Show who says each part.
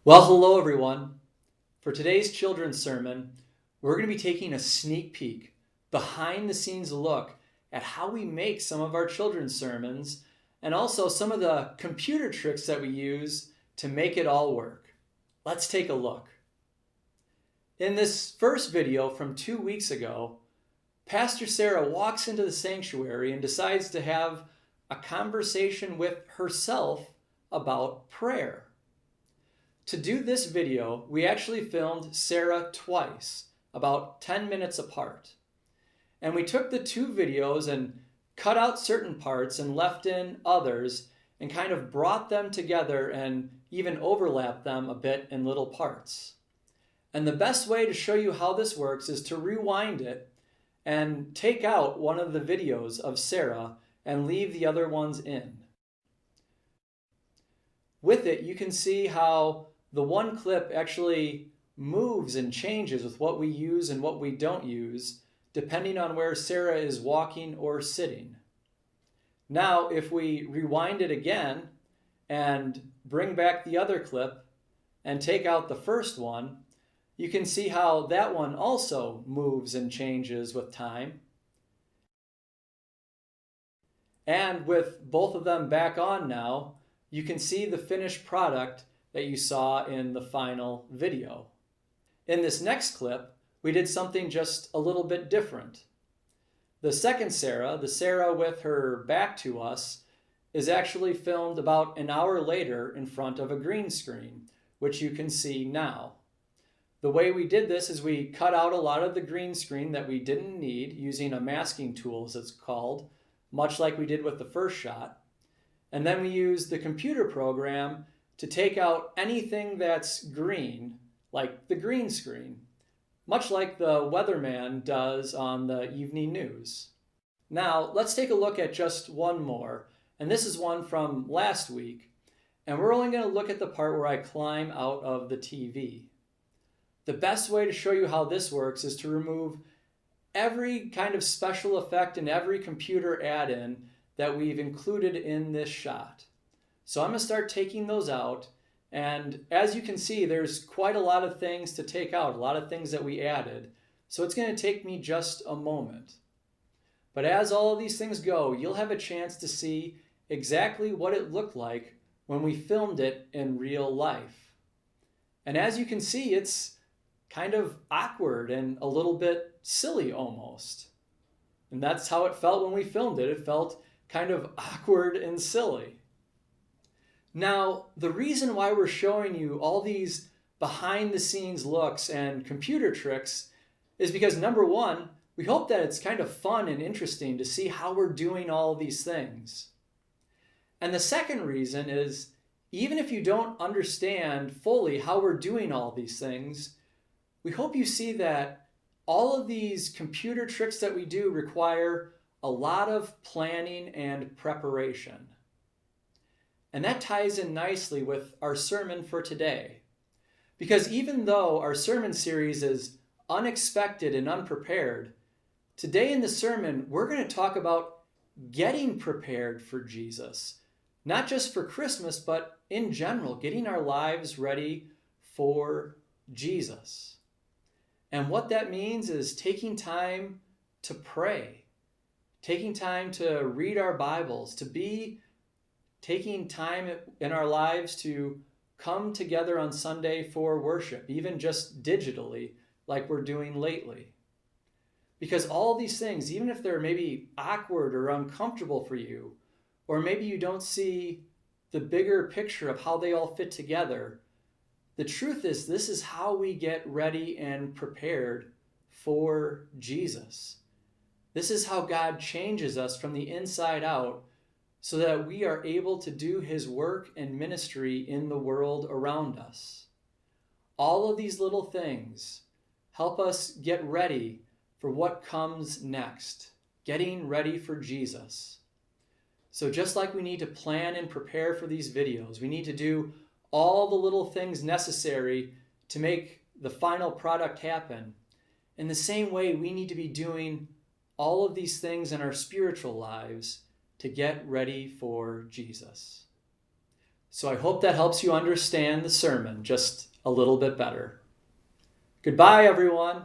Speaker 1: Well, hello everyone. For today's children's sermon, we're going to be taking a sneak peek, behind the scenes look at how we make some of our children's sermons and also some of the computer tricks that we use to make it all work. Let's take a look. In this first video from 2 weeks ago, Pastor Sarah walks into the sanctuary and decides to have a conversation with herself about prayer. To do this video, we actually filmed Sarah twice, about 10 minutes apart. And we took the two videos and cut out certain parts and left in others and kind of brought them together and even overlapped them a bit in little parts. And the best way to show you how this works is to rewind it and take out one of the videos of Sarah and leave the other ones in. With it, you can see how the one clip actually moves and changes with what we use and what we don't use, depending on where Sarah is walking or sitting. Now, if we rewind it again and bring back the other clip and take out the first one, you can see how that one also moves and changes with time. And with both of them back on now, you can see the finished product that you saw in the final video. In this next clip, we did something just a little bit different. The second Sarah, the Sarah with her back to us, is actually filmed about an hour later in front of a green screen, which you can see now. The way we did this is we cut out a lot of the green screen that we didn't need using a masking tool, as it's called, much like we did with the first shot. And then we used the computer program to take out anything that's green, like the green screen, much like the weatherman does on the evening news. Now, let's take a look at just one more, and this is one from last week, and we're only going to look at the part where I climb out of the TV. The best way to show you how this works is to remove every kind of special effect and every computer add-in that we've included in this shot. So I'm going to start taking those out, and as you can see, there's quite a lot of things to take out, a lot of things that we added, so it's going to take me just a moment. But as all of these things go, you'll have a chance to see exactly what it looked like when we filmed it in real life. And as you can see, it's kind of awkward and a little bit silly almost. And that's how it felt when we filmed it. It felt kind of awkward and silly. Now, the reason why we're showing you all these behind the scenes looks and computer tricks is because, number one, we hope that it's kind of fun and interesting to see how we're doing all these things. And the second reason is, even if you don't understand fully how we're doing all these things, we hope you see that all of these computer tricks that we do require a lot of planning and preparation. And that ties in nicely with our sermon for today. Because even though our sermon series is unexpected and unprepared, today in the sermon, we're going to talk about getting prepared for Jesus. Not just for Christmas, but in general, getting our lives ready for Jesus. And what that means is taking time to pray, taking time to read our Bibles, to be taking time in our lives to come together on Sunday for worship, even just digitally, like we're doing lately. Because all these things, even if they're maybe awkward or uncomfortable for you, or maybe you don't see the bigger picture of how they all fit together, the truth is this is how we get ready and prepared for Jesus. This is how God changes us from the inside out so that we are able to do his work and ministry in the world around us. All of these little things help us get ready for what comes next, getting ready for Jesus. So just like we need to plan and prepare for these videos, we need to do all the little things necessary to make the final product happen. In the same way, we need to be doing all of these things in our spiritual lives to get ready for Jesus. So I hope that helps you understand the sermon just a little bit better. Goodbye, everyone.